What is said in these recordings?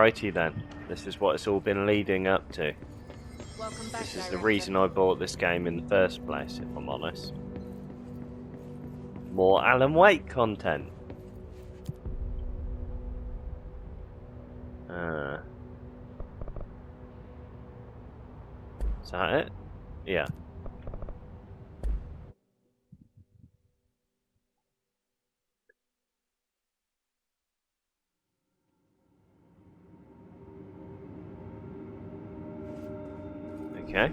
Alrighty then, this is what it's all been leading up to. Welcome back, This is the Director. reason I bought this game in the first place, if I'm honest. More Alan Wake content. Is that it? Yeah. Okay.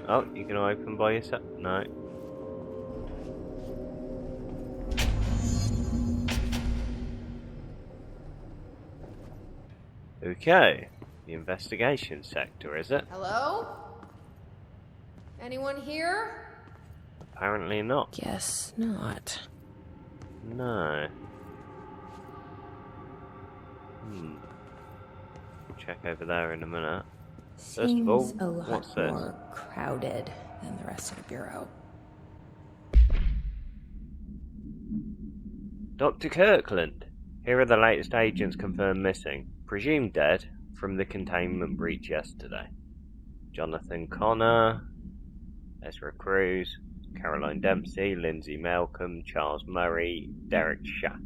Oh, you can open by yourself? No. Okay. The investigation sector, is it? Hello? Anyone here? Apparently not. Guess not. No. Check over there in a minute. First of all, Seems a lot what's this? more crowded than the rest of the bureau. Dr. Kirkland. Here are the latest agents confirmed missing, presumed dead, from the containment breach yesterday. Jonathan Connor, Ezra Cruz, Caroline Dempsey, Lindsay Malcolm, Charles Murray, Derek Shah.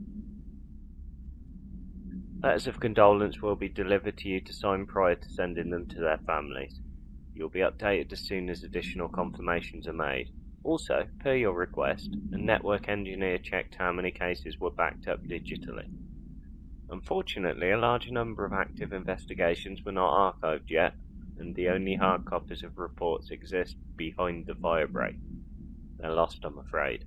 Letters of condolence will be delivered to you to sign prior to sending them to their families. You'll be updated as soon as additional confirmations are made. Also, per your request, a network engineer checked how many cases were backed up digitally. Unfortunately, a large number of active investigations were not archived yet, and the only hard copies of reports exist behind the firebreak. They're lost, I'm afraid.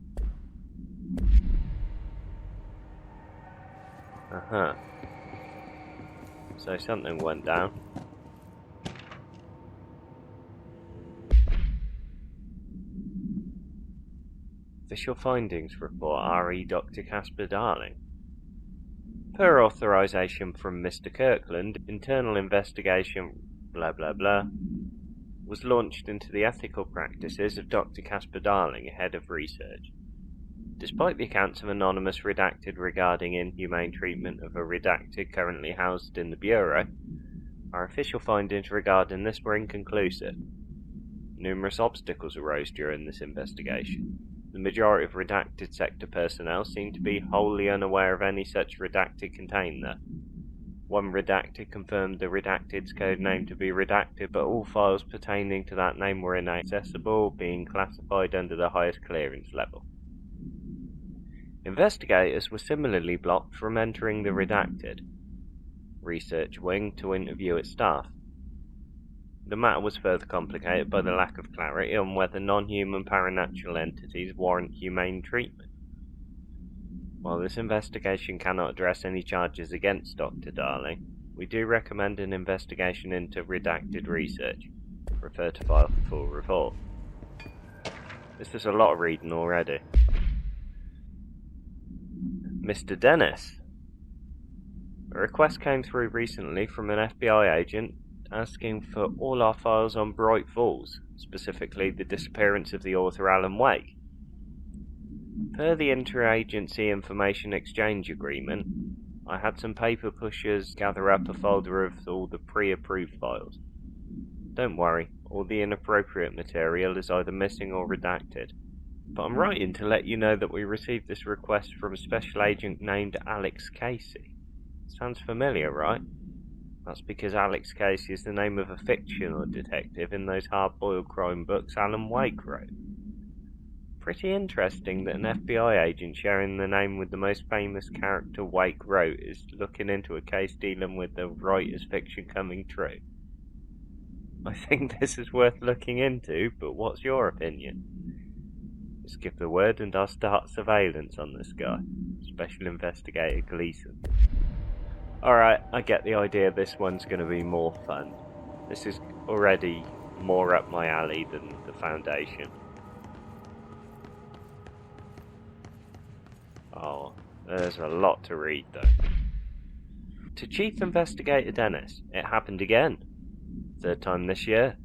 So something went down. Official findings report RE Dr. Casper Darling. Per authorization from Mr. Kirkland, internal investigation blah blah blah was launched into the ethical practices of Dr. Casper Darling ahead of research. Despite the accounts of anonymous redacted regarding inhumane treatment of a redacted currently housed in the Bureau, our official findings regarding this were inconclusive. Numerous obstacles arose during this investigation. The majority of redacted sector personnel seemed to be wholly unaware of any such redacted contained there. One redacted confirmed the redacted's code name to be redacted, but all files pertaining to that name were inaccessible, being classified under the highest clearance level. Investigators were similarly blocked from entering the redacted research wing to interview its staff. The matter was further complicated by the lack of clarity on whether non-human paranatural entities warrant humane treatment. While this investigation cannot address any charges against Dr. Darling, we do recommend an investigation into redacted research. Refer to file for full report. This is a lot of reading already. Mr. Dennis. A request came through recently from an FBI agent asking for all our files on Bright Falls, specifically the disappearance of the author Alan Wake. Per the Interagency Information Exchange Agreement, I had some paper pushers gather up a folder of all the pre-approved files. Don't worry, all the inappropriate material is either missing or redacted. But I'm writing to let you know that we received this request from a special agent named Alex Casey. Sounds familiar, right? That's because Alex Casey is the name of a fictional detective in those hard-boiled crime books Alan Wake wrote. Pretty interesting that an FBI agent sharing the name with the most famous character Wake wrote is looking into a case dealing with the writer's fiction coming true. I think this is worth looking into, but what's your opinion? Just give the word and I'll start surveillance on this guy. Special Investigator Gleason. Alright, I get the idea this one's going to be more fun. This is already more up my alley than the Foundation. Oh, there's a lot to read though. To Chief Investigator Dennis, it happened again. Third time this year.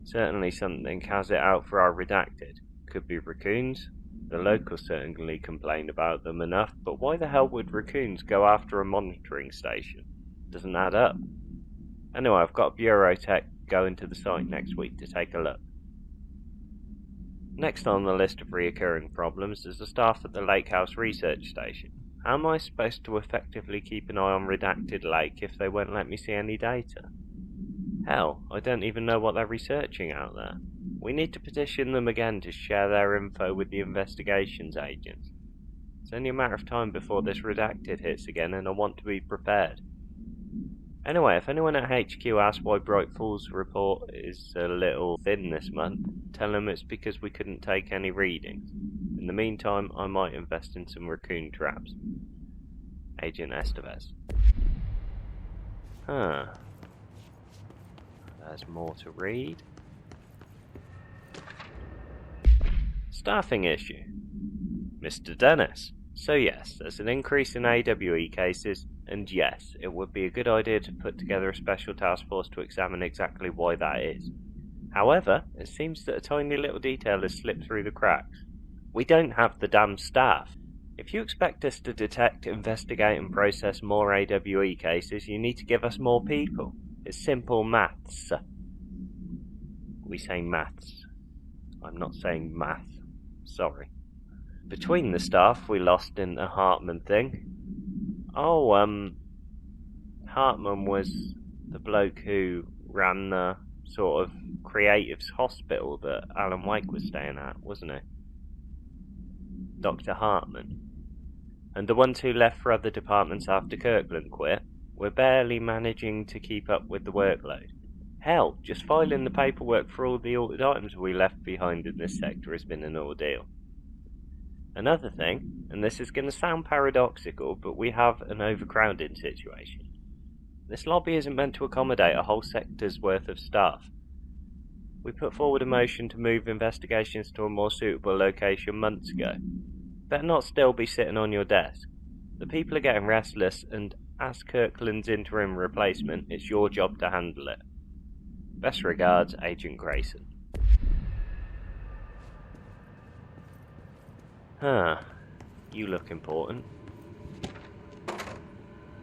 Certainly something has it out for our redacted. Could be raccoons, The locals certainly complain about them enough, but why the hell would raccoons go after a monitoring station? Doesn't add up. Anyway, I've got Bureau Tech going to the site next week to take a look. Next on the list of reoccurring problems is the staff at the Lake House Research Station. How am I supposed to effectively keep an eye on Redacted Lake if they won't let me see any data? Hell, I don't even know what they're researching out there. We need to petition them again to share their info with the investigations agents. It's only a matter of time before this Redacted hits again, and I want to be prepared. Anyway, if anyone at HQ asks why Bright Falls report is a little thin this month, tell them it's because we couldn't take any readings. In the meantime, I might invest in some raccoon traps. Agent Estevez. There's more to read. Staffing issue. Mr. Dennis. So yes, there's an increase in AWE cases, and yes, it would be a good idea to put together a special task force to examine exactly why that is. However, it seems that a tiny little detail has slipped through the cracks. We don't have the damn staff. If you expect us to detect, investigate and process more AWE cases, you need to give us more people. It's simple maths. We say maths. I'm not saying math. Sorry. Between the staff we lost in the Hartman thing. Hartman was the bloke who ran the sort of creatives hospital that Alan Wake was staying at, wasn't he? Dr. Hartman. And the ones who left for other departments after Kirkland quit were barely managing to keep up with the workload. Hell, just filing the paperwork for all the altered items we left behind in this sector has been an ordeal. Another thing, and this is going to sound paradoxical, but we have an overcrowding situation. This lobby isn't meant to accommodate a whole sector's worth of staff. We put forward a motion to move investigations to a more suitable location months ago. Better not still be sitting on your desk. The people are getting restless, and as Kirkland's interim replacement, it's your job to handle it. Best regards, Agent Grayson. You look important.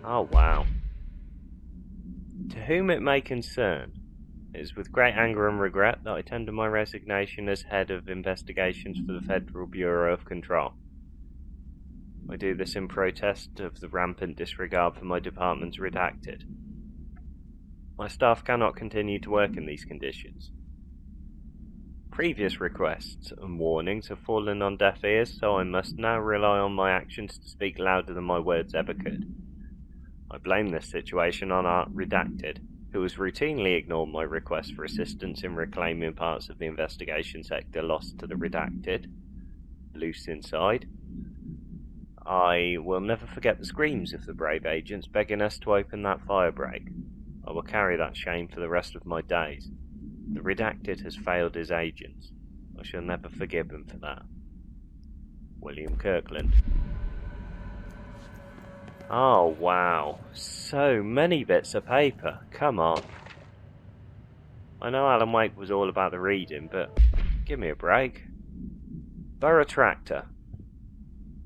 Oh wow. To whom it may concern, it is with great anger and regret that I tender my resignation as head of investigations for the Federal Bureau of Control. I do this in protest of the rampant disregard for my department's redacted. My staff cannot continue to work in these conditions. Previous requests and warnings have fallen on deaf ears, so I must now rely on my actions to speak louder than my words ever could. I blame this situation on our redacted, who has routinely ignored my request for assistance in reclaiming parts of the investigation sector lost to the redacted, loose inside. I will never forget the screams of the brave agents begging us to open that firebreak. I will carry that shame for the rest of my days. The redacted has failed his agents. I shall never forgive him for that. William Kirkland. Oh wow, so many bits of paper, come on. I know Alan Wake was all about the reading, but give me a break. Borough Tractor.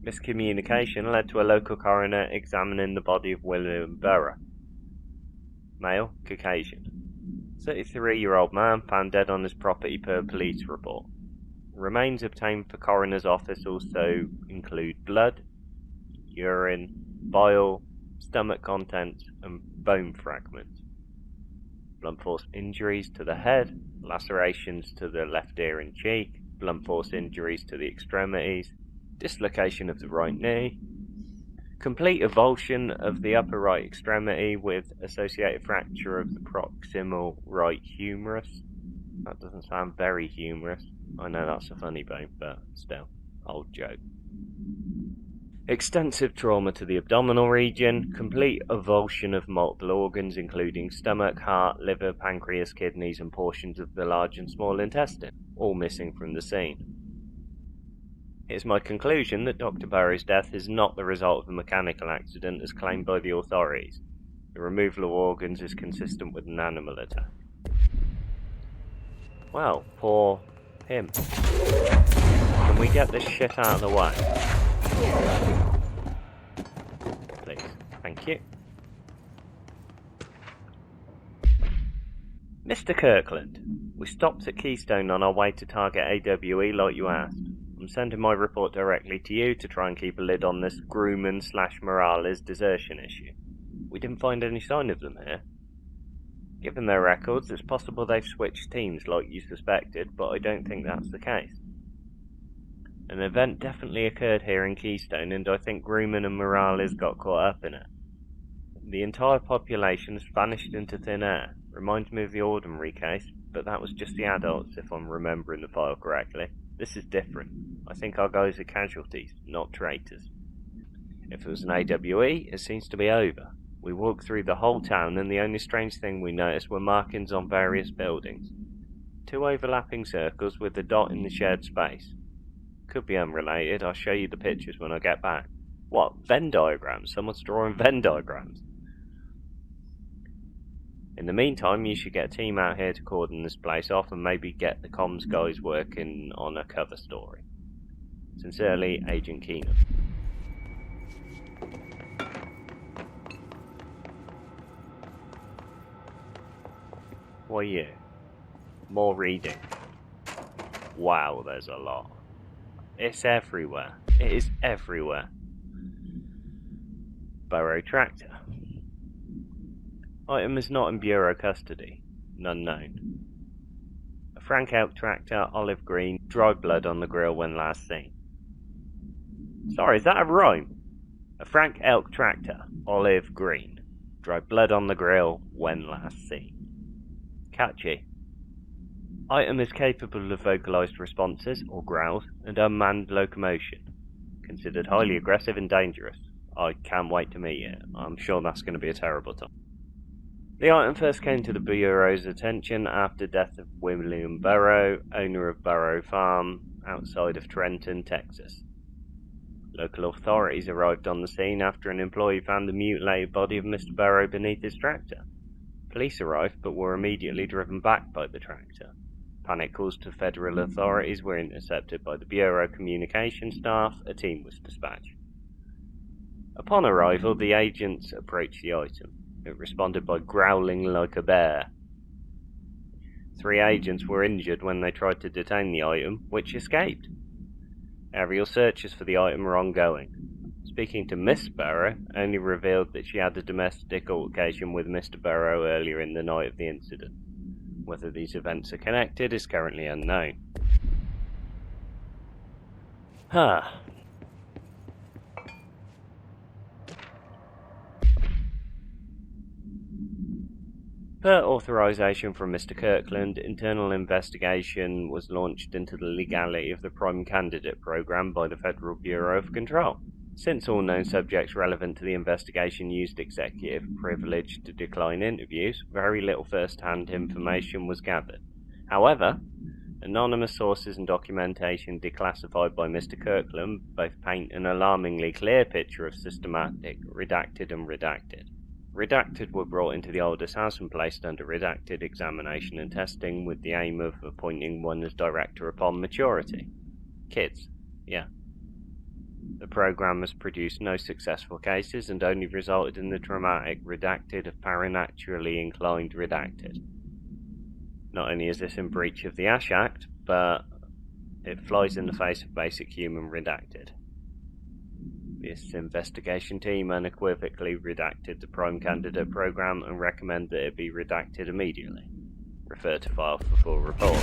Miscommunication led to a local coroner examining the body of William Burrow. Male, Caucasian. 33-year-old man found dead on his property per police report. Remains obtained for coroner's office also include blood, urine, bile, stomach contents, and bone fragments. Blunt force injuries to the head, lacerations to the left ear and cheek, blunt force injuries to the extremities, dislocation of the right knee, complete avulsion of the upper right extremity with associated fracture of the proximal right humerus. That doesn't sound very humorous. I know that's a funny bone, but still, old joke. Extensive trauma to the abdominal region, complete avulsion of multiple organs including stomach, heart, liver, pancreas, kidneys and portions of the large and small intestine, all missing from the scene. It is my conclusion that Dr. Burrow's death is not the result of a mechanical accident as claimed by the authorities. The removal of organs is consistent with an animal attack. Well, poor him. Can we get this shit out of the way? Please. Thank you. Mr. Kirkland, we stopped at Keystone on our way to target AWE like you asked. I'm sending my report directly to you to try and keep a lid on this Grumman/Morales desertion issue. We didn't find any sign of them here. Given their records, it's possible they've switched teams like you suspected, but I don't think that's the case. An event definitely occurred here in Keystone, and I think Grumman and Morales got caught up in it. The entire population has vanished into thin air. Reminds me of the Ordinary case, but that was just the adults, if I'm remembering the file correctly. This is different. I think our guys are casualties, not traitors. If it was an AWE, it seems to be over. We walked through the whole town, and the only strange thing we noticed were markings on various buildings. 2 overlapping circles with a dot in the shared space. Could be unrelated. I'll show you the pictures when I get back. What? Venn diagrams? Someone's drawing Venn diagrams. In the meantime, you should get a team out here to cordon this place off and maybe get the comms guys working on a cover story. Sincerely, Agent Keenan. What are you? More reading. Wow, there's a lot. It's everywhere. It is everywhere. Burrow tractor. Item is not in Bureau custody. None known. A Frank Elk tractor, olive green, dry blood on the grill when last seen. Sorry, is that a rhyme? A Frank Elk tractor, olive green, dry blood on the grill when last seen. Catchy. Item is capable of vocalized responses, or growls, and unmanned locomotion. Considered highly aggressive and dangerous. I can't wait to meet it. I'm sure that's going to be a terrible time. The item first came to the Bureau's attention after death of William Burrow, owner of Burrow Farm, outside of Trenton, Texas. Local authorities arrived on the scene after an employee found the mutilated body of Mr. Burrow beneath his tractor. Police arrived but were immediately driven back by the tractor. Panic calls to federal authorities were intercepted by the Bureau communication staff. A team was dispatched. Upon arrival, the agents approached the item. It responded by growling like a bear. 3 agents were injured when they tried to detain the item, which escaped. Aerial searches for the item are ongoing. Speaking to Miss Burrow, only revealed that she had a domestic altercation with Mr. Burrow earlier in the night of the incident. Whether these events are connected is currently unknown. Per authorization from Mr. Kirkland, internal investigation was launched into the legality of the Prime Candidate program by the Federal Bureau of Control. Since all known subjects relevant to the investigation used executive privilege to decline interviews, very little first-hand information was gathered. However, anonymous sources and documentation declassified by Mr. Kirkland both paint an alarmingly clear picture of systematic redacted and redacted. Redacted were brought into the oldest house and placed under redacted examination and testing with the aim of appointing one as director upon maturity. Kids, yeah. The program has produced no successful cases and only resulted in the dramatic redacted of paranaturally inclined redacted. Not only is this in breach of the Ash Act, but it flies in the face of basic human redacted. This investigation team unequivocally redacted the Prime Candidate program and recommend that it be redacted immediately. Refer to file for full report.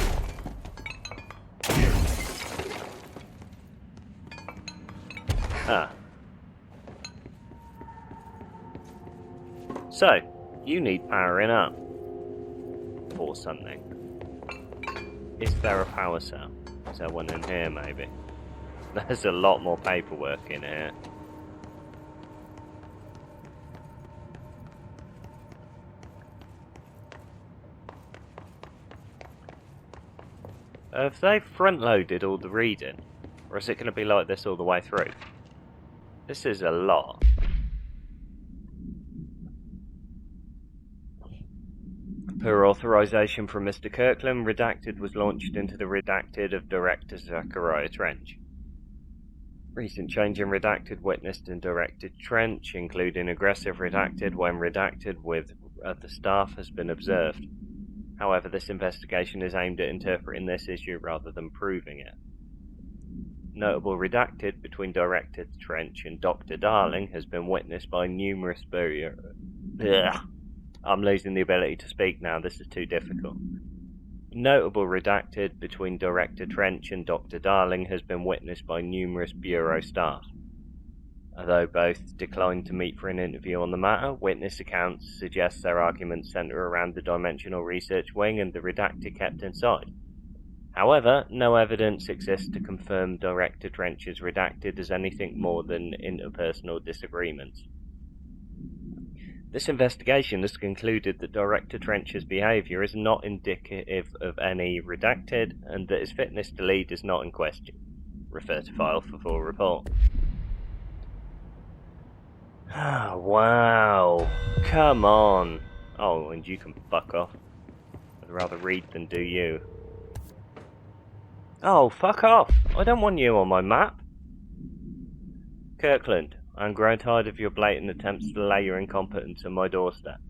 So, you need powering up. For something. Is there a power cell? Is there one in here, maybe? There's a lot more paperwork in here. Have they front-loaded all the reading? Or is it going to be like this all the way through? This is a lot. Per authorization from Mr. Kirkland, Redacted was launched into the Redacted of Director Zachariah Trench. Recent change in redacted witnessed in directed trench, including aggressive redacted when redacted with other staff, has been observed. However, this investigation is aimed at interpreting this issue rather than proving it. Notable redacted between directed trench and Dr. Darling has been witnessed by numerous I'm losing the ability to speak now, this is too difficult. Notable redacted between Director Trench and Dr. Darling has been witnessed by numerous Bureau staff. Although both declined to meet for an interview on the matter, witness accounts suggest their arguments centre around the Dimensional Research Wing and the redacted kept inside. However, no evidence exists to confirm Director Trench's redacted as anything more than interpersonal disagreements. This investigation has concluded that Director Trench's behaviour is not indicative of any redacted and that his fitness to lead is not in question. Refer to file for full report. Ah, wow. Come on. Oh, and you can fuck off. I'd rather read than do you. Oh, fuck off. I don't want you on my map. Kirkland, I'm growing tired of your blatant attempts to lay your incompetence on my doorstep.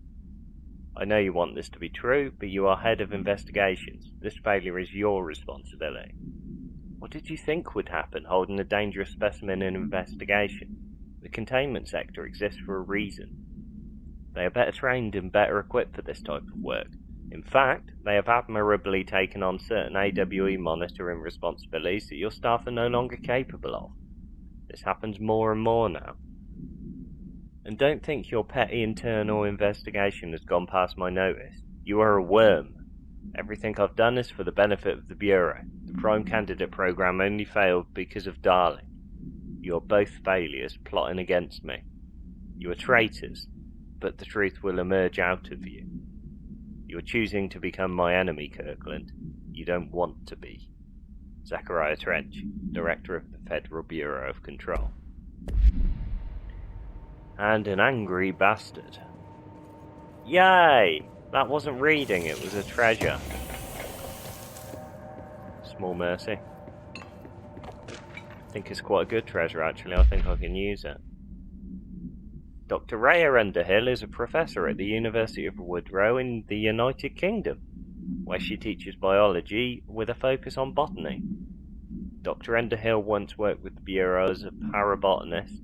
I know you want this to be true, but you are head of investigations. This failure is your responsibility. What did you think would happen holding a dangerous specimen in investigation? The containment sector exists for a reason. They are better trained and better equipped for this type of work. In fact, they have admirably taken on certain AWE monitoring responsibilities that your staff are no longer capable of. This happens more and more now. And don't think your petty internal investigation has gone past my notice. You are a worm. Everything I've done is for the benefit of the Bureau. The Prime Candidate program only failed because of Darling. You are both failures plotting against me. You are traitors, but the truth will emerge out of you. You are choosing to become my enemy, Kirkland. You don't want to be. Zachariah Trench, Director of the Federal Bureau of Control. And an angry bastard. Yay! That wasn't reading, it was a treasure. Small mercy. I think it's quite a good treasure, actually. I think I can use it. Dr. Rhea Underhill is a professor at the University of Woodrow in the United Kingdom, where she teaches biology with a focus on botany. Dr. Underhill once worked with the Bureau as a parabotanist,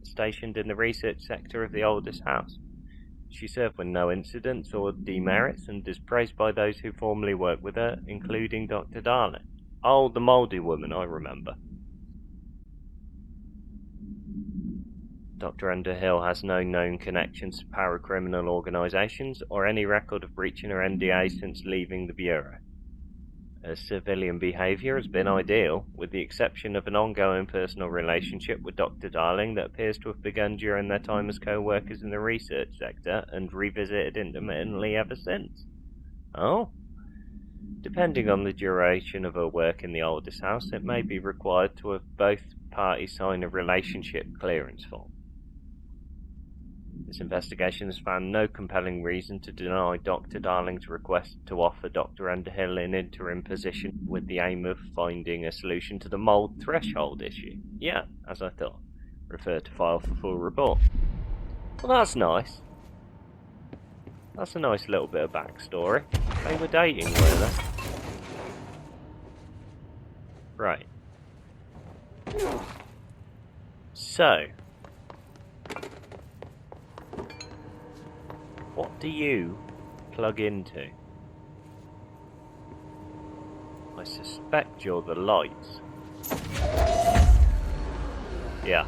stationed in the research sector of the oldest house. She served with no incidents or demerits and is praised by those who formerly worked with her, including Dr. Darling. Oh, the mouldy woman, I remember. Dr. Underhill has no known connections to paracriminal organisations or any record of breaching her NDA since leaving the Bureau. Her civilian behaviour has been ideal, with the exception of an ongoing personal relationship with Dr. Darling that appears to have begun during their time as co-workers in the research sector and revisited intermittently ever since. Oh? Depending on the duration of her work in the oldest house, it may be required to have both parties sign a relationship clearance form. This investigation has found no compelling reason to deny Dr. Darling's request to offer Dr. Underhill an interim position with the aim of finding a solution to the mould threshold issue. Yeah, as I thought. Refer to file for full report. Well, that's nice. That's a nice little bit of backstory. They were dating, were they? Right. So, what do you plug into? I suspect you're the lights. Yeah.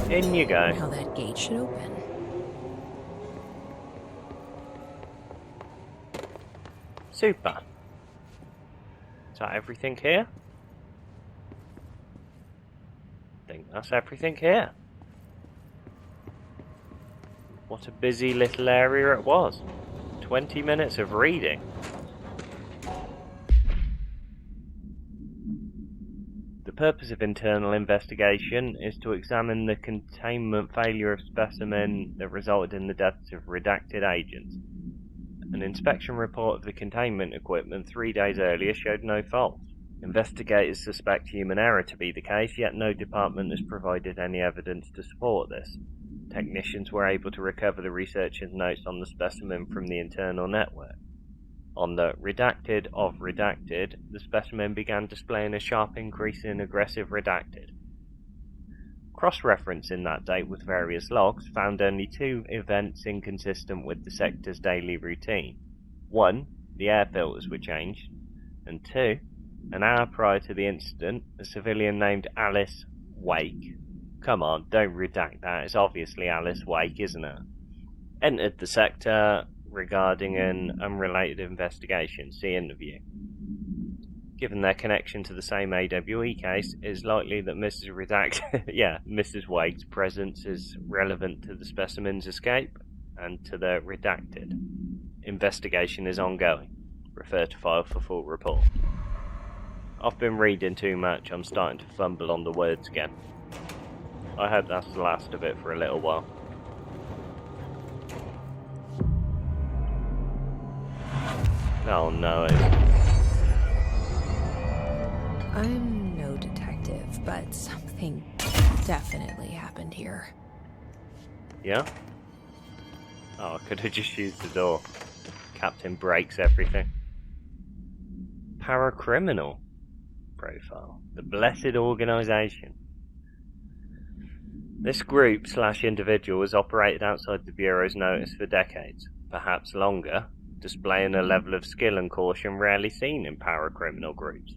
In you go. Now that gate should open. Super. Is that everything here? I think that's everything here. What a busy little area it was. 20 minutes of reading. The purpose of internal investigation is to examine the containment failure of specimen that resulted in the deaths of redacted agents. An inspection report of the containment equipment 3 days earlier showed no faults. Investigators suspect human error to be the case, yet no department has provided any evidence to support this. Technicians were able to recover the researchers' notes on the specimen from the internal network. On the redacted of redacted, the specimen began displaying a sharp increase in aggressive redacted. Cross-referencing that date with various logs found only 2 events inconsistent with the sector's daily routine. 1. The air filters were changed, and 2. An hour prior to the incident, a civilian named Alice Wake, come on, don't redact that, it's obviously Alice Wake, isn't it, entered the sector regarding an unrelated investigation, see interview. Given their connection to the same AWE case, it is likely that Mrs. Wake's presence is relevant to the specimen's escape and to the redacted. Investigation is ongoing. Refer to file for full report. I've been reading too much, I'm starting to fumble on the words again. I hope that's the last of it for a little while. Oh no, I'm no detective, but something definitely happened here. Yeah? Oh, I could have just used the door. Captain breaks everything. Paracriminal profile. The blessed organisation. This group/individual has operated outside the Bureau's notice for decades, perhaps longer, displaying a level of skill and caution rarely seen in paracriminal groups.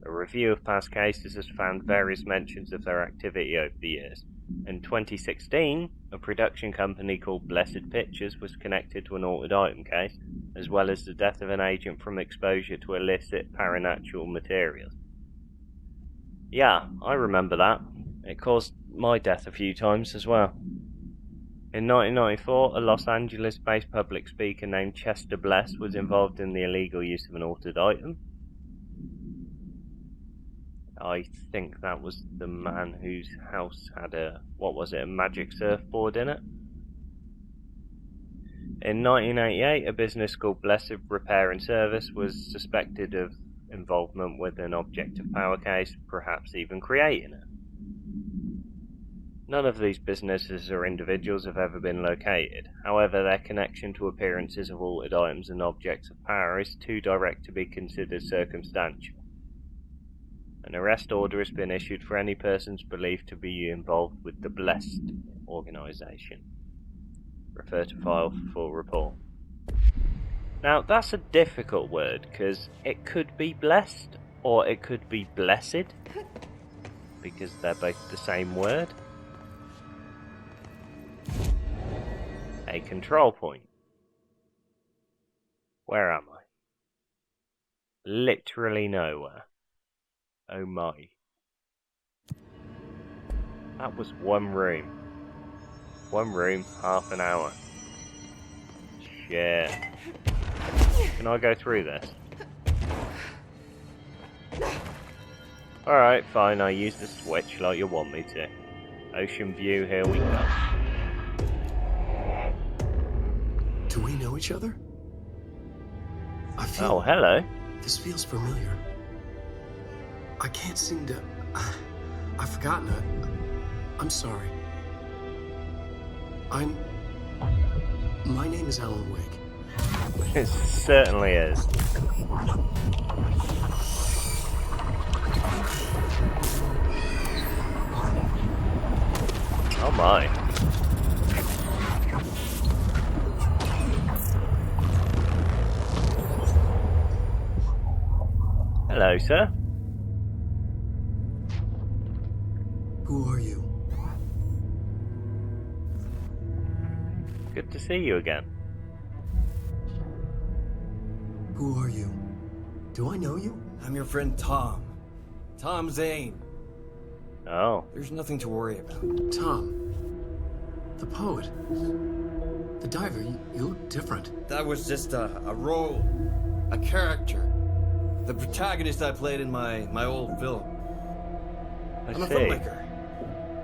A review of past cases has found various mentions of their activity over the years. In 2016, a production company called Blessed Pictures was connected to an altered item case, as well as the death of an agent from exposure to illicit paranatural materials. Yeah, I remember that. It caused my death a few times as well. In 1994, a Los Angeles-based public speaker named Chester Bless was involved in the illegal use of an altered item. I think that was the man whose house had a magic surfboard in it. In 1988, a business called Blessed Repair and Service was suspected of involvement with an object of power case, perhaps even creating it. None of these businesses or individuals have ever been located. However, their connection to appearances of altered items and objects of power is too direct to be considered circumstantial. An arrest order has been issued for any persons believed to be involved with the Blessed organisation. Refer to file for full report. Now, that's a difficult word, because it could be blessed, or it could be blessed, because they're both the same word. A control point. Where am I? Literally nowhere. Oh my. That was one room. One room, half an hour. Shit. Can I go through this? Alright, fine, I use the switch like you want me to. Ocean view, here we go. Do we know each other? I feel... Oh, hello. This feels familiar. I can't seem to... I've forgotten it. I'm sorry. My name is Alan Wake. It certainly is. Oh my. Hello, sir. Who are you? Good to see you again. Who are you? Do I know you? I'm your friend Tom. Tom Zane. Oh. There's nothing to worry about. Tom. The poet. The diver. You look different. That was just a role. A character. The protagonist I played in my old film. I'm a filmmaker.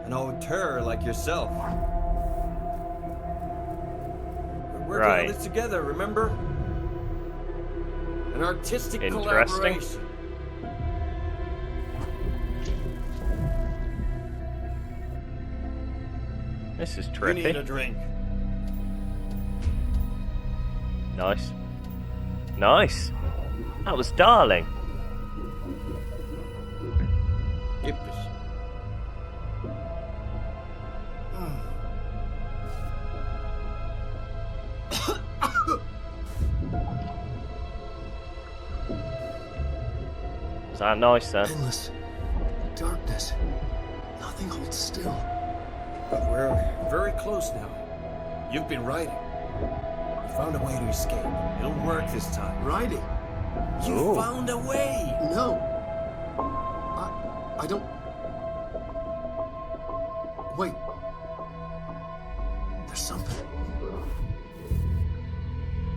An auteur like yourself. working on Right. this together, remember? An artistic Interesting. collaboration. This is You need a trippy. drink. Nice. Nice. That was darling. Yippish. Was that nice then? Endless darkness. Nothing holds still. But we're very close now. You've been writing. You found a way to escape. It'll work this time. Writing? You Ooh. found a way! No. I don't. Wait. There's something.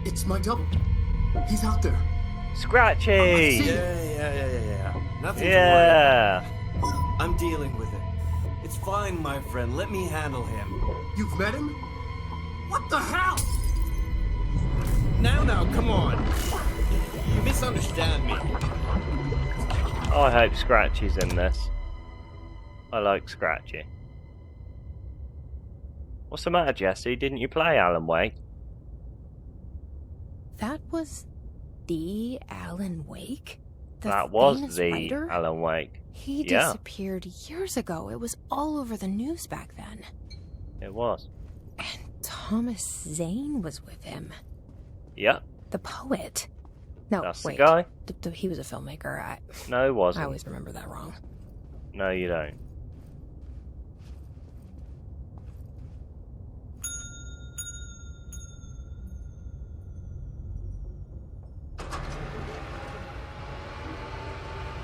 It's my double. He's out there. Scratchy! Yeah. Nothing to Yeah! worry. I'm dealing with it. It's fine, my friend. Let me handle him. You've met him? What the hell? Now, come on. You misunderstand me. I hope Scratchy's in this. I like Scratchy. What's the matter, Jesse? Didn't you play Alan Wake? That was the Alan Wake? The That was famous the writer? Alan Wake. He Yeah. disappeared years ago. It was all over the news back then. It was. And Thomas Zane was with him. Yep, The poet. No, that's wait. the guy. He was a filmmaker. No, it I wasn't. always remember that wrong. No, you don't.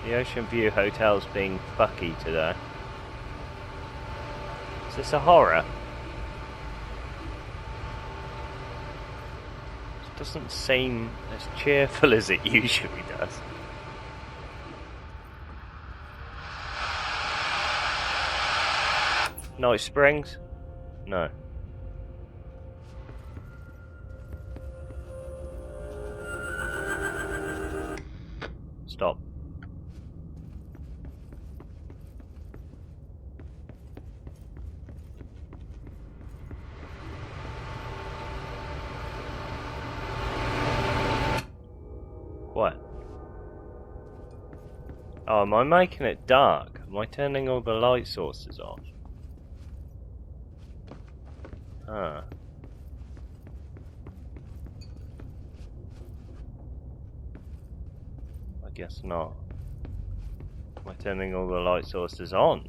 The Ocean View Hotel's being fucky today. Is this a horror? It doesn't seem as cheerful as it usually does. Night Springs? No. Stop. What? Oh, am I making it dark? Am I turning all the light sources off? Huh. I guess not. Am I turning all the light sources on?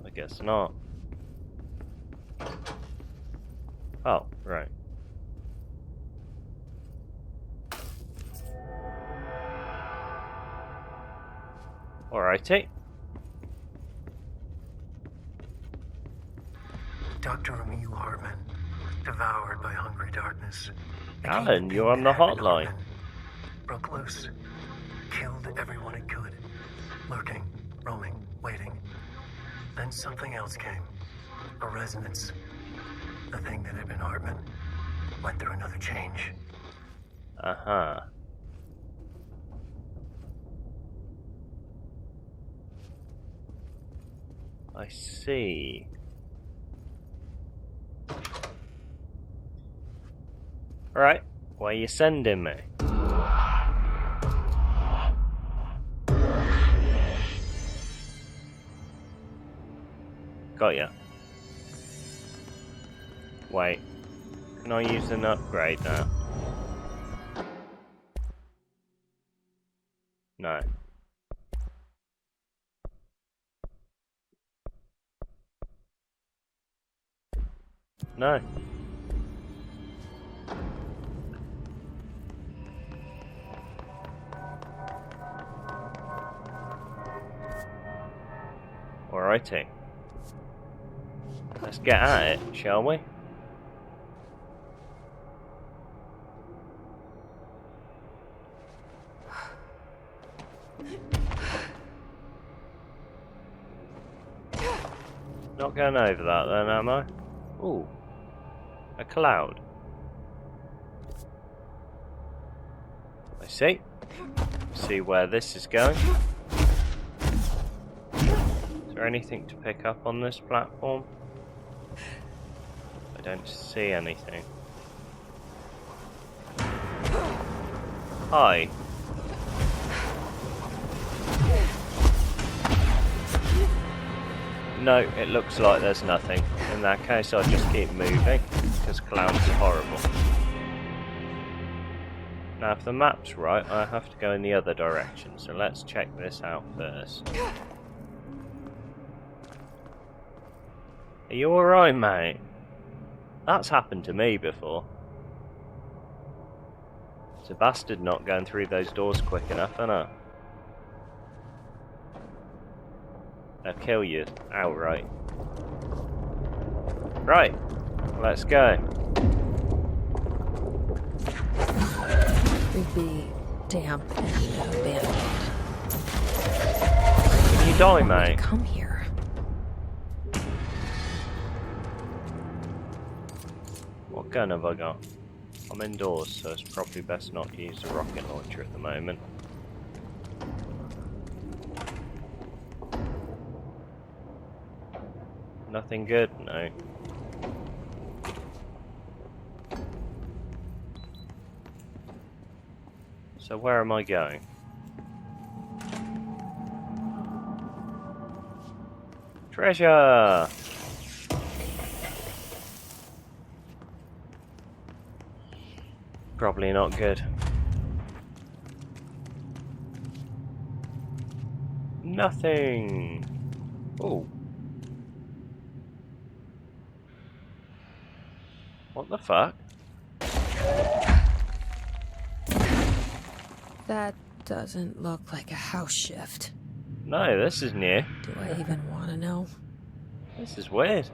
I guess not. Oh, right. Alrighty. Dr. Emil Hartman, devoured by hungry darkness. Alan, you're on the hotline. Hartman broke loose, killed everyone it could, lurking, roaming, waiting. Then something else came, a resonance. The thing that had been Hartman went through another change. Uh-huh. I see. Alright, where you sending me? Got ya. Wait, can I use an upgrade now? No. No. Alrighty. Let's get at it, shall we? Not going over that then, am I? Ooh. A cloud. I see. See where this is going. Is there anything to pick up on this platform? I don't see anything. Hi. No, it looks like there's nothing. In that case, I'll just keep moving, because clouds are horrible. Now, if the map's right, I have to go in the other direction, so let's check this out first. Are you alright, mate? That's happened to me before. It's a bastard not going through those doors quick enough, isn't it? They'll kill you outright. Right, let's go. We'd be damp and abandoned. Can you die, mate? Come here. What gun have I got? I'm indoors, so it's probably best not to use the rocket launcher at the moment. Nothing good? No. So where am I going? Treasure! Probably not good. Nothing! Ooh. What the fuck? That doesn't look like a house shift. No, this is new. Do I even want to know? This is weird.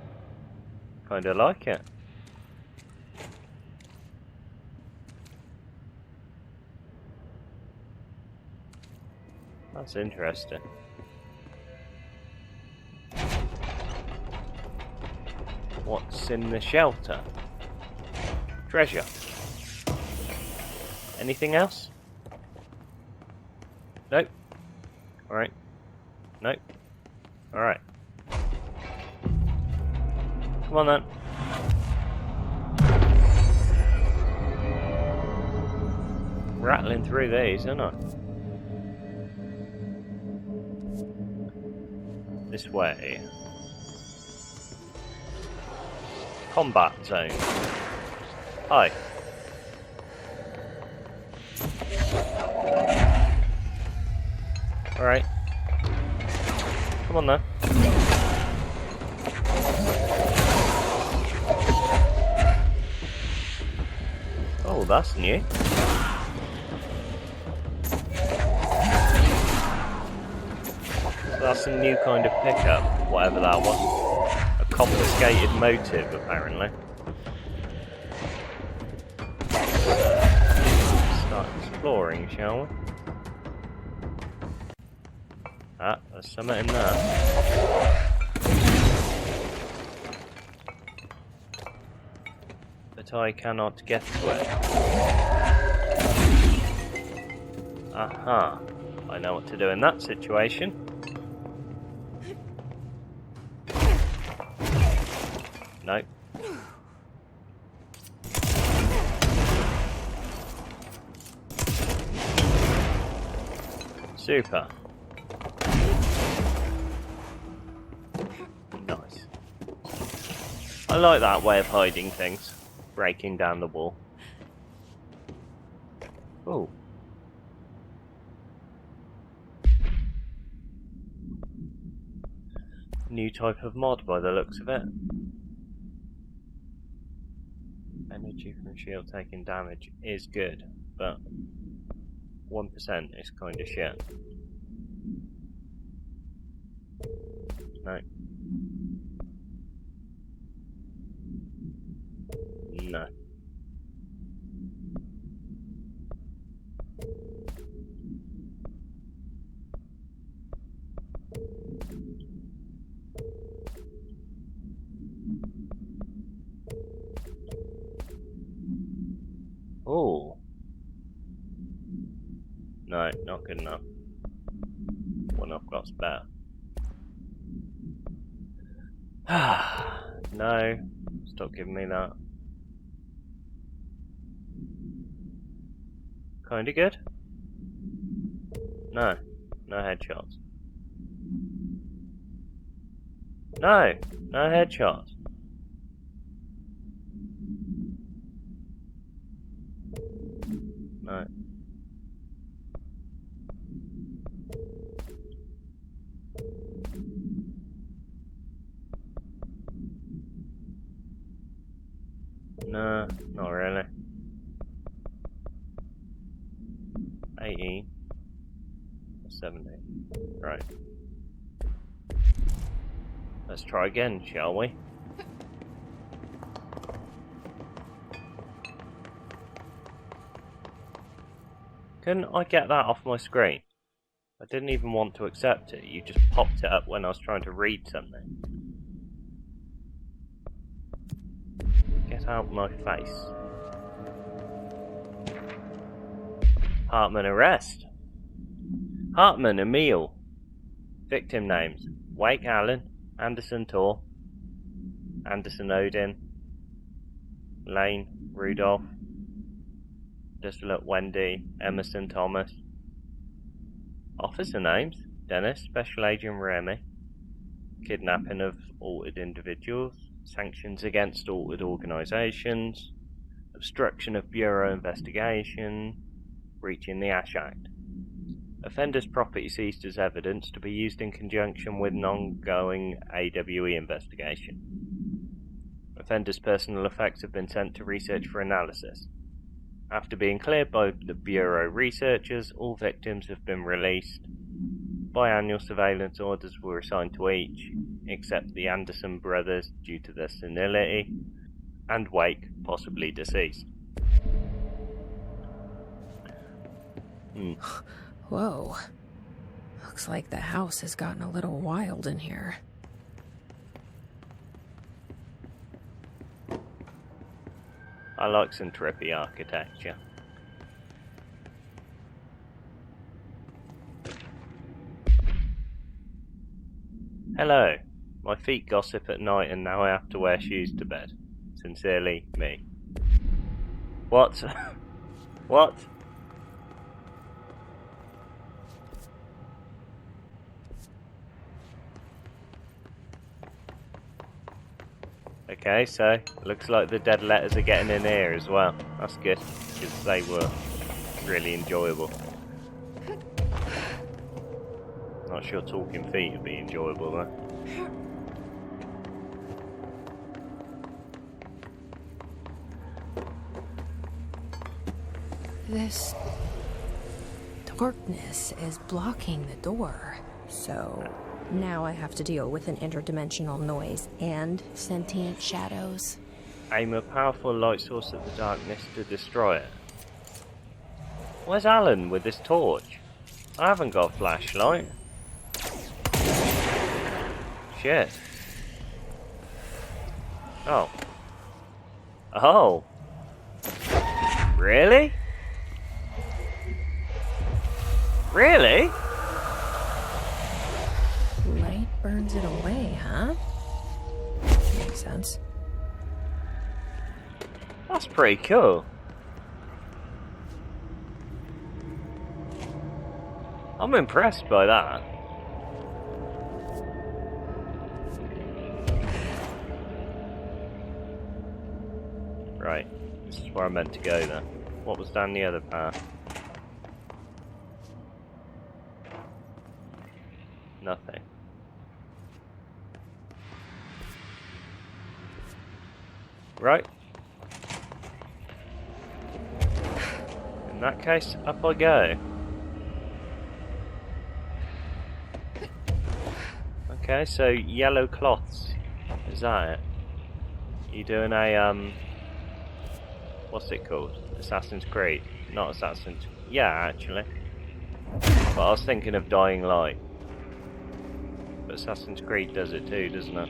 Kinda like it. That's interesting. What's in the shelter? Treasure. Anything else? Nope. Alright. Nope. Alright. Come on then. Rattling through these, aren't I? This way. Combat zone. Hi. Alright. Come on then. Oh, that's new. That's a new kind of pickup, whatever that was. A confiscated motive, apparently. Start exploring, shall we? Ah, there's something in there. But I cannot get to it. Aha. I know what to do in that situation. Nope. Super. Nice. I like that way of hiding things. Breaking down the wall. Ooh. New type of mod by the looks of it. Energy from shield taking damage is good, but 1% is kind of shit. No. No. No, not good enough. One I've got's better. No, stop giving me that. Kinda good? No, no headshots. No, no headshots. No. No, not really. 18. 17. Right. Let's try again, shall we? Couldn't I get that off my screen? I didn't even want to accept it. You just popped it up when I was trying to read something. Get out my face. Hartman arrest. Hartman Emil. Victim names: Wake Allen, Anderson Tor, Anderson Odin, Lane Rudolph, Desolate Wendy, Emerson Thomas. Officer names: Dennis, Special Agent Remy. Kidnapping of altered individuals, sanctions against altered organisations, obstruction of Bureau investigation, breaching the Ash Act. Offender's property seized as evidence to be used in conjunction with an ongoing AWE investigation. Offender's personal effects have been sent to research for analysis. After being cleared by the Bureau researchers, all victims have been released. Biannual surveillance orders were assigned to each, except the Anderson brothers due to their senility, and Wake, possibly deceased. Whoa. Looks like the house has gotten a little wild in here. I like some trippy architecture. Hello. My feet gossip at night and now I have to wear shoes to bed. Sincerely, me. What? What? Okay, so looks like the dead letters are getting in here as well. That's good, because they were really enjoyable. Not sure talking feet would be enjoyable though. This darkness is blocking the door, so now I have to deal with an interdimensional noise and sentient shadows. Aim a powerful light source at the darkness to destroy it. Where's Alan with his torch? I haven't got a flashlight. Shit. Oh. Oh. Really? Really? Light burns it away, huh? Makes sense. That's pretty cool. I'm impressed by that. Right, this is where I meant to go then. What was down the other path? Nothing. Right. In that case, up I go. Okay, so yellow cloths. Is that it? You doing a, what's it called? Assassin's Creed. Not Assassin's... Yeah, actually. But I was thinking of Dying Light. But Assassin's Creed does it too, doesn't it?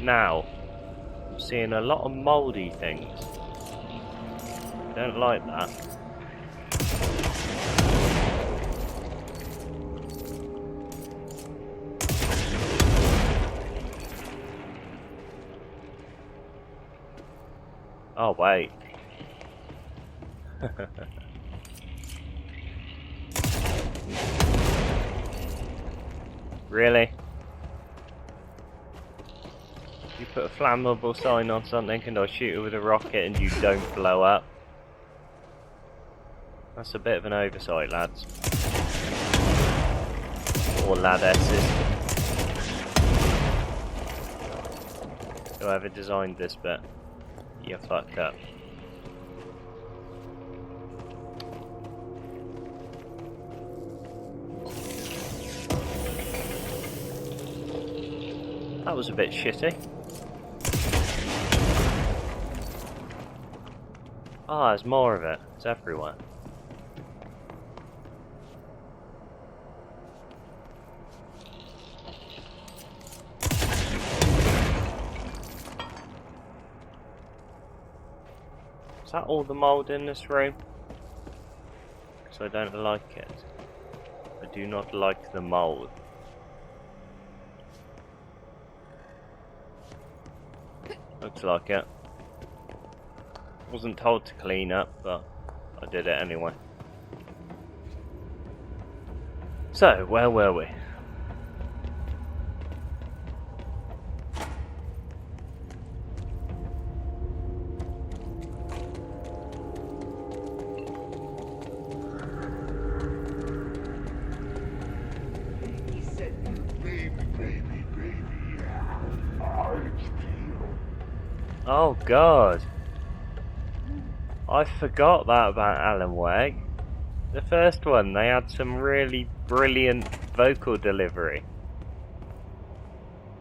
Now, I'm seeing a lot of mouldy things. Don't like that. Oh, wait. Really? You put a flammable sign on something and I shoot it with a rocket and you don't blow up? That's a bit of an oversight, lads. Or ladesses. Whoever designed this bit, you fucked up. That was a bit shitty. Ah, there's more of it. It's everywhere. Is that all the mould in this room? Because I don't like it. I do not like the mould. Looks like it. Wasn't told to clean up, but I did it anyway. So, where were we? Oh god. I forgot that about Alan Wake. The first one, they had some really brilliant vocal delivery.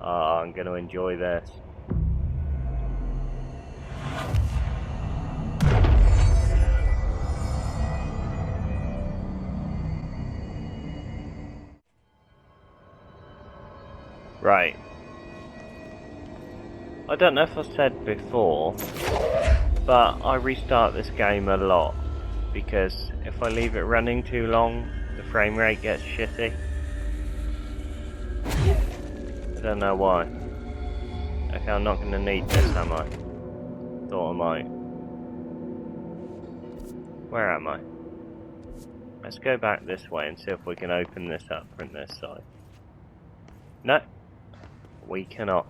Oh, I'm gonna enjoy this. Right. I don't know if I said before, but I restart this game a lot, because if I leave it running too long, the frame rate gets shitty. I don't know why. Okay, I'm not going to need this, am I? Thought I might. Where am I? Let's go back this way and see if we can open this up from this side. No, we cannot.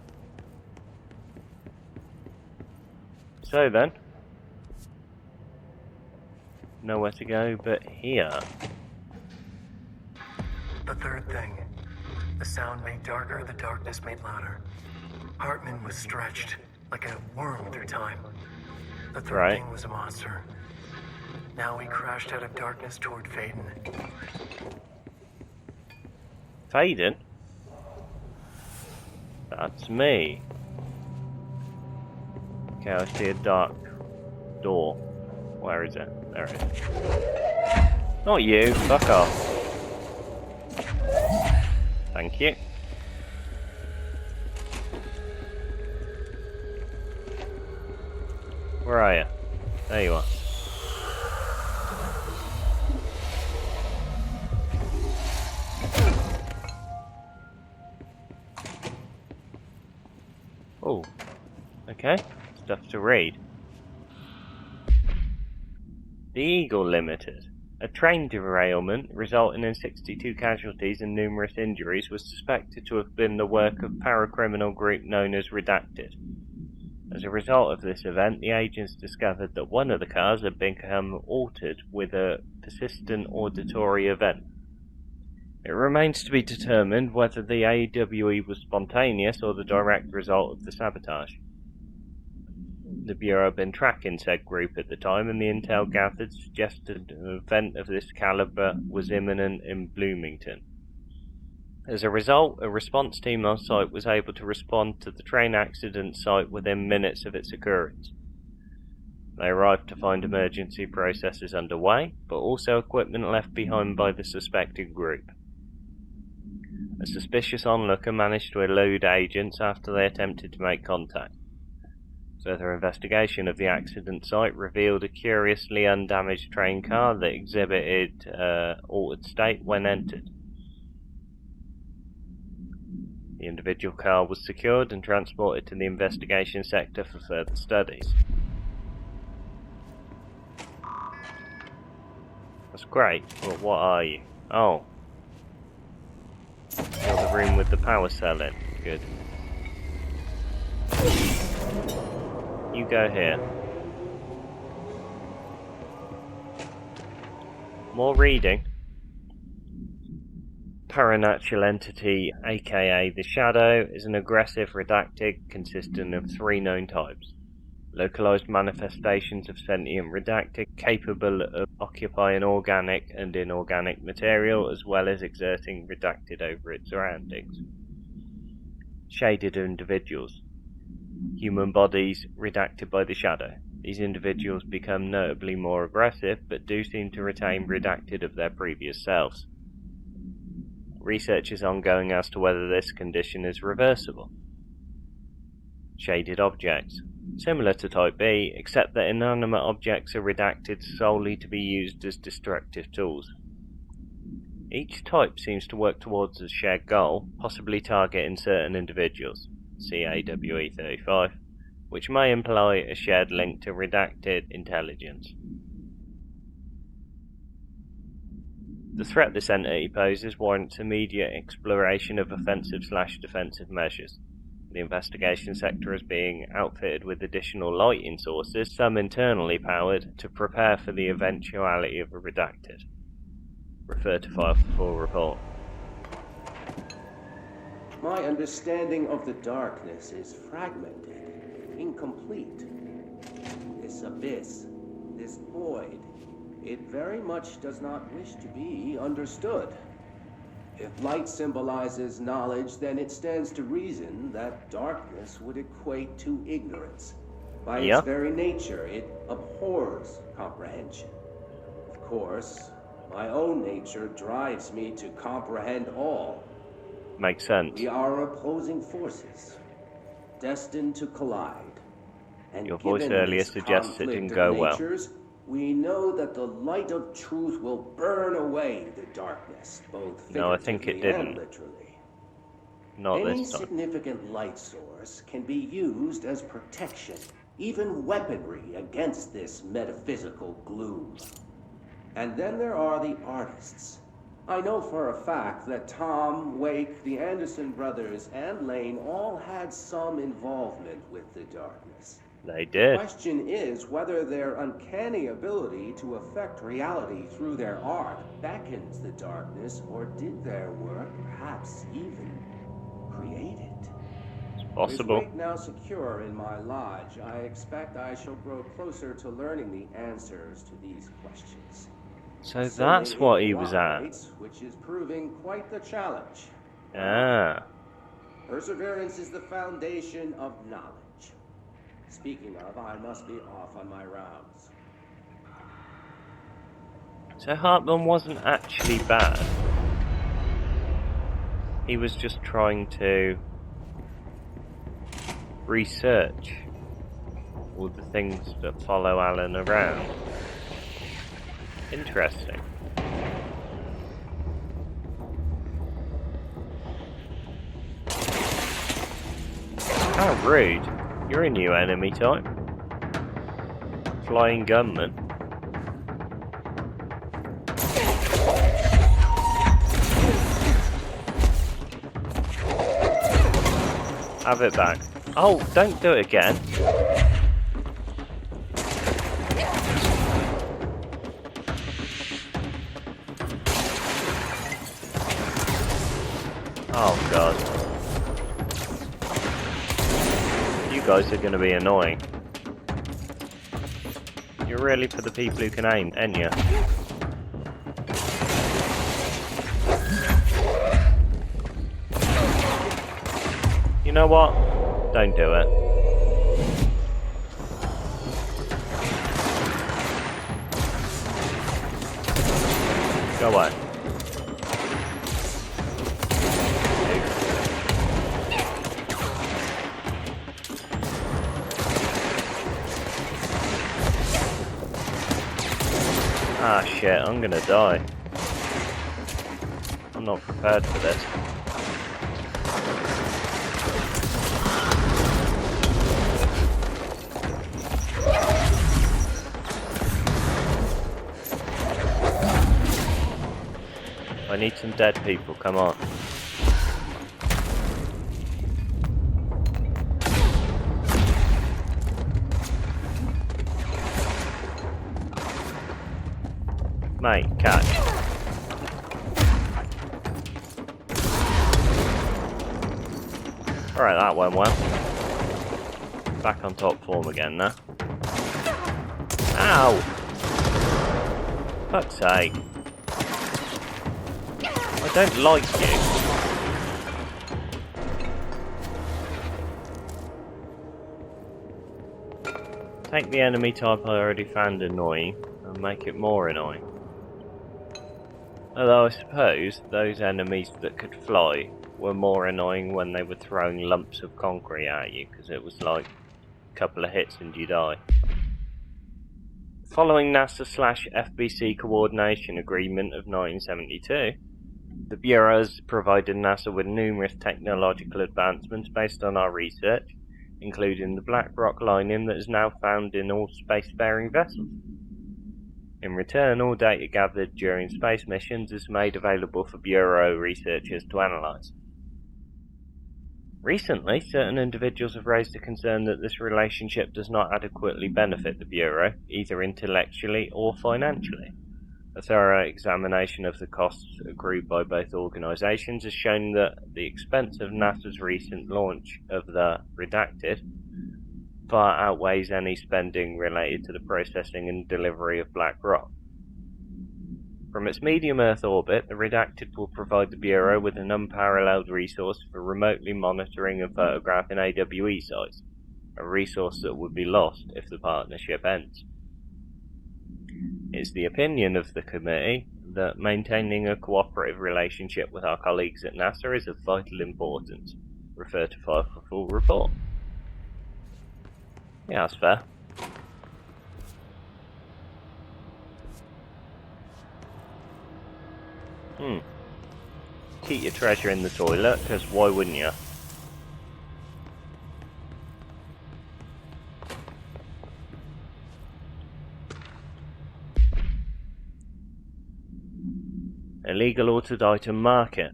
So then, nowhere to go but here. The third thing. The sound made darker, the darkness made louder. Hartman was stretched, like a worm through time. The third thing was a monster. Now he crashed out of darkness toward Faden. Faden? That's me. Okay, I see a dark door. Where is it? There it is. Not you, fuck off. Thank you. Where are you? There you are. Oh, okay. Stuff to read. The Eagle Limited. A train derailment resulting in 62 casualties and numerous injuries was suspected to have been the work of paracriminal group known as Redacted. As a result of this event, the agents discovered that one of the cars had become altered with a persistent auditory event. It remains to be determined whether the AWE was spontaneous or the direct result of the sabotage. The Bureau had been tracking said group at the time, and the intel gathered suggested an event of this caliber was imminent in Bloomington. As a result, a response team on site was able to respond to the train accident site within minutes of its occurrence. They arrived to find emergency processes underway, but also equipment left behind by the suspected group. A suspicious onlooker managed to elude agents after they attempted to make contact. Further investigation of the accident site revealed a curiously undamaged train car that exhibited altered state when entered. The individual car was secured and transported to the investigation sector for further studies. That's great, but what are you? Oh. You're the room with the power cell in. Good. You go here. More reading. Paranatural entity, aka the Shadow, is an aggressive redacted consisting of 3 known types. Localized manifestations of sentient redacted capable of occupying organic and inorganic material as well as exerting redacted over its surroundings. Shaded individuals. Human bodies redacted by the Shadow. These individuals become notably more aggressive but do seem to retain redacted of their previous selves. Research is ongoing as to whether this condition is reversible. Shaded objects. Similar to Type B, except that inanimate objects are redacted solely to be used as destructive tools. Each type seems to work towards a shared goal, possibly targeting certain individuals, see AWE 35, which may imply a shared link to redacted intelligence. The threat this entity poses warrants immediate exploration of offensive/defensive measures. The investigation sector is being outfitted with additional lighting sources, some internally powered, to prepare for the eventuality of a redacted. Refer to file for full report. My understanding of the darkness is fragmented, incomplete. This abyss, this void, it very much does not wish to be understood. If light symbolizes knowledge, then it stands to reason that darkness would equate to ignorance. By its very nature, it abhors comprehension. Of course, my own nature drives me to comprehend all. Makes sense. We are opposing forces, destined to collide. And your voice earlier suggests it didn't go well. We know that the light of truth will burn away the darkness, both figuratively and literally. Not Any this time. significant light source can be used as protection, even weaponry against this metaphysical gloom. And then there are the artists. I know for a fact that Tom, Wake, the Anderson brothers, and Lane all had some involvement with the darkness. They did. The question is whether their uncanny ability to affect reality through their art beckons the darkness, or did their work perhaps even create it? It's possible. With Wake now secure in my lodge, I expect I shall grow closer to learning the answers to these questions. So that's what he was at. Which is proving quite the challenge. Ah. Perseverance is the foundation of knowledge. Speaking of, I must be off on my rounds. So Hartman wasn't actually bad. He was just trying to research all the things that follow Alan around. Interesting. How rude. You're a new enemy type. Flying gunman. Have it back. Oh, don't do it again. Oh god. You guys are going to be annoying. You're really for the people who can aim, ain't you? You know what? Don't do it. Go away. Ah shit, I'm gonna die. I'm not prepared for this. I need some dead people, come on. Mate, catch. Alright, that went well. Back on top form again now. Ow! Fuck's sake. I don't like you. Take the enemy type I already found annoying and make it more annoying. Although I suppose those enemies that could fly were more annoying when they were throwing lumps of concrete at you, because it was like a couple of hits and you die. Following NASA/FBC Coordination Agreement of 1972, the Bureau has provided NASA with numerous technological advancements based on our research, including the black rock lining that is now found in all spacefaring vessels. In return, all data gathered during space missions is made available for Bureau researchers to analyse. Recently, certain individuals have raised a concern that this relationship does not adequately benefit the Bureau, either intellectually or financially. A thorough examination of the costs accrued by both organisations has shown that the expense of NASA's recent launch of the Redacted far outweighs any spending related to the processing and delivery of black rock. From its medium Earth orbit, the Redacted will provide the Bureau with an unparalleled resource for remotely monitoring and photographing AWE sites, a resource that would be lost if the partnership ends. It's the opinion of the committee that maintaining a cooperative relationship with our colleagues at NASA is of vital importance. Refer to file for full report. Yeah, that's fair. Keep your treasure in the toilet, because why wouldn't you? Illegal altered item market.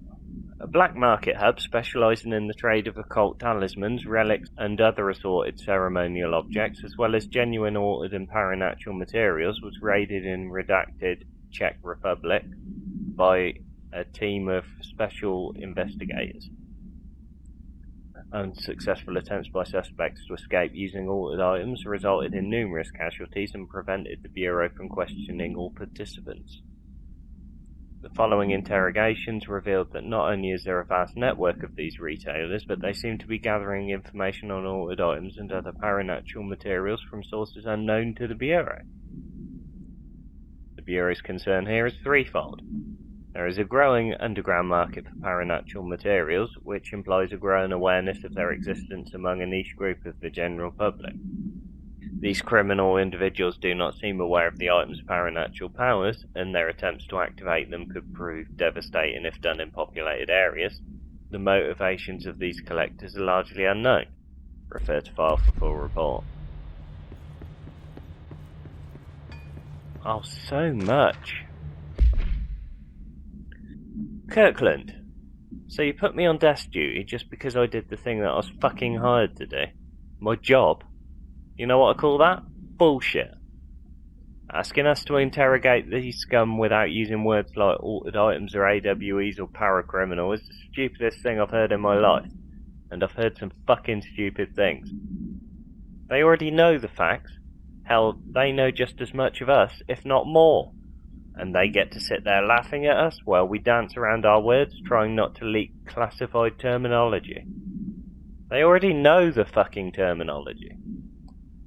A black market hub specialising in the trade of occult talismans, relics and other assorted ceremonial objects, as well as genuine altered and paranatural materials, was raided in Redacted Czech Republic by a team of special investigators. Unsuccessful attempts by suspects to escape using altered items resulted in numerous casualties and prevented the Bureau from questioning all participants. The following interrogations revealed that not only is there a vast network of these retailers, but they seem to be gathering information on altered items and other paranatural materials from sources unknown to the Bureau. The Bureau's concern here is threefold. There is a growing underground market for paranatural materials, which implies a growing awareness of their existence among a niche group of the general public. These criminal individuals do not seem aware of the item's paranatural powers, and their attempts to activate them could prove devastating if done in populated areas. The motivations of these collectors are largely unknown. Refer to file for full report. Oh, so much. Kirkland, so you put me on desk duty just because I did the thing that I was fucking hired to do? My job? You know what I call that? Bullshit. Asking us to interrogate these scum without using words like altered items or AWEs or paracriminal is the stupidest thing I've heard in my life. And I've heard some fucking stupid things. They already know the facts. Hell, they know just as much of us, if not more. And they get to sit there laughing at us while we dance around our words, trying not to leak classified terminology. They already know the fucking terminology.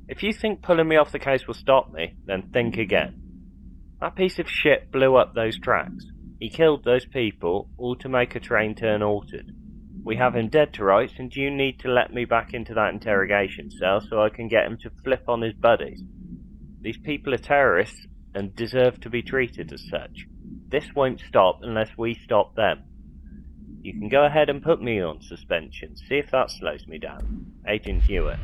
If you think pulling me off the case will stop me, then think again. That piece of shit blew up those tracks. He killed those people, all to make a train turn altered. We have him dead to rights, and you need to let me back into that interrogation cell so I can get him to flip on his buddies. These people are terrorists, and deserve to be treated as such. This won't stop unless we stop them. You can go ahead and put me on suspension, see if that slows me down. Agent Hewitt.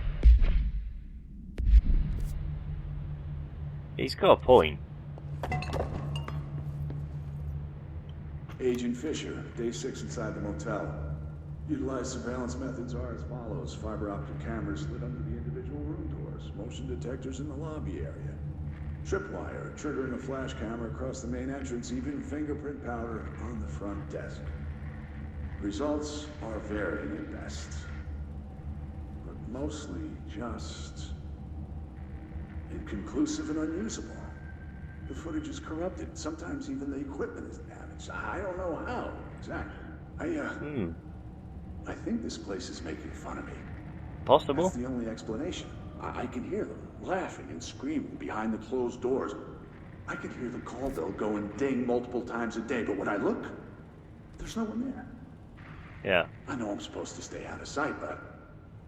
He's got a point. Agent Fisher, day 6 inside the motel. Utilized surveillance methods are as follows. Fiber optic cameras lit under the individual room doors. Motion detectors in the lobby area. Tripwire, triggering a flash camera across the main entrance. Even fingerprint powder on the front desk. Results are varying at best. But mostly just inconclusive and unusable. The footage is corrupted. Sometimes even the equipment is damaged. I don't know how exactly. I think this place is making fun of me. Possible. That's the only explanation. I can hear them laughing and screaming behind the closed doors. I can hear the call bell go and ding multiple times a day, but when I look, there's no one there. Yeah. I know I'm supposed to stay out of sight, but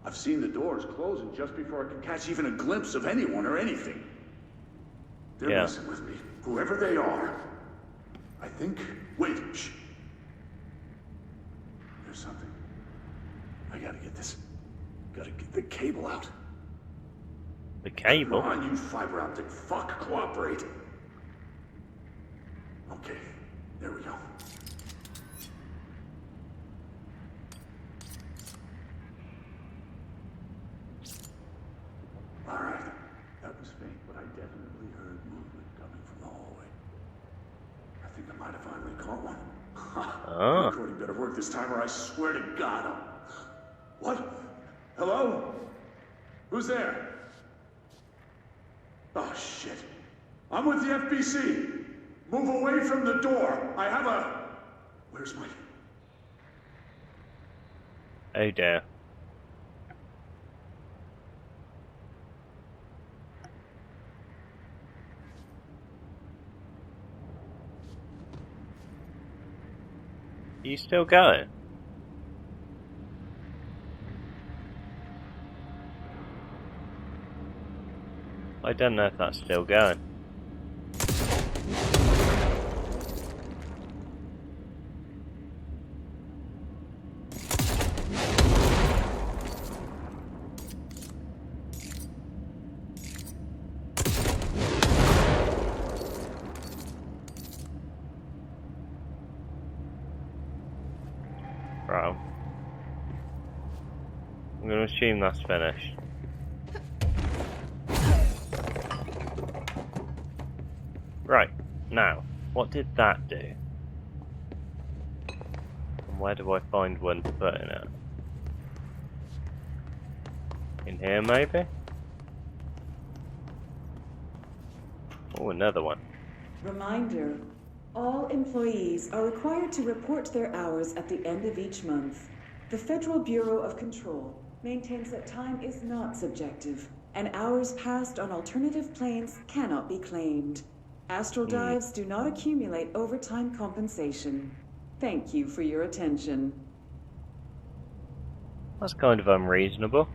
I've seen the doors closing just before I can catch even a glimpse of anyone or anything. They're messing with me, whoever they are. I think... Wait, shh. There's something. I gotta get this. Gotta get the cable out. The cable? Come on, you fiber optic fuck, cooperate. Okay, there we go. Alright, that was faint, but I definitely heard movement coming from the hallway. I think I might have finally caught one. The recording better work this time or I swear to God I'll... What? Hello? Who's there? Oh, shit. I'm with the FBC. Move away from the door. I have a... Where's my... Oh dear. You still going? I don't know if that's still going. Right. I'm going to assume that's finished. Right, now, what did that do? And where do I find one to put in it? In here, maybe? Oh, another one. Reminder, all employees are required to report their hours at the end of each month. The Federal Bureau of Control maintains that time is not subjective, and hours passed on alternative planes cannot be claimed. Astral dives do not accumulate overtime compensation. Thank you for your attention. That's kind of unreasonable.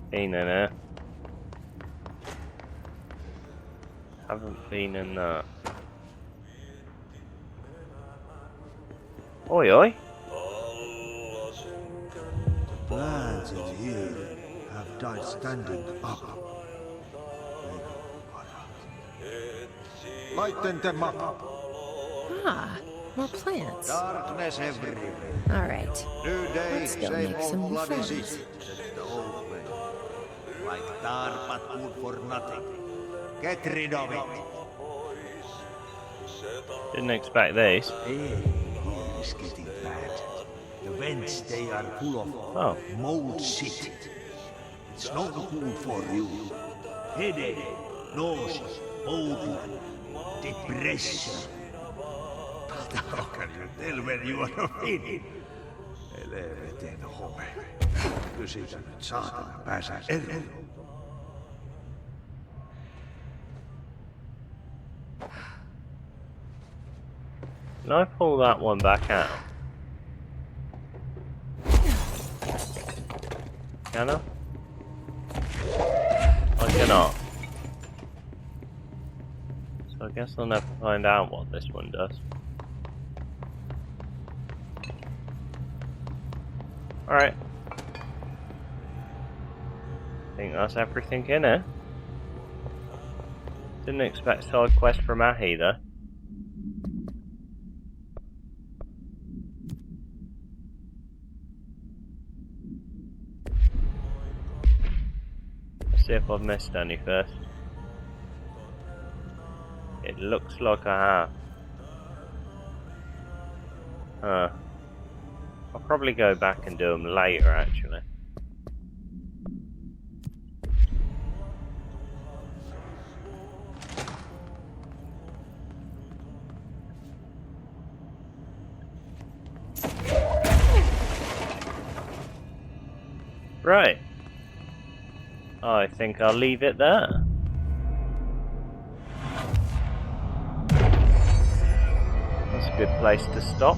Been in it. Haven't been in that. Oi oi. Lads in here have died standing up. Lighten them up. Ah, more plants. Darkness everywhere. All right. New day, Let's go same make old some new bloody friends. city, says the old way. Like dark but good for nothing. Get rid of it. Didn't expect this. Hey, here is getting bad. The vents, they are full of mold shit. It's not good for you. Headache, nausea, mold, depression. But how can you tell when you are feeling? Eleveteen home. Kysitä nyt saatana pääsee eroon. Can I pull that one back out? Can I? I cannot. So I guess I'll never find out what this one does. Alright. I think that's everything in it. Didn't expect a side quest from Matt either. Let's see if I've missed any first. It looks like I have. Huh. I'll probably go back and do them later, actually. Right. I think I'll leave it there. That's a good place to stop.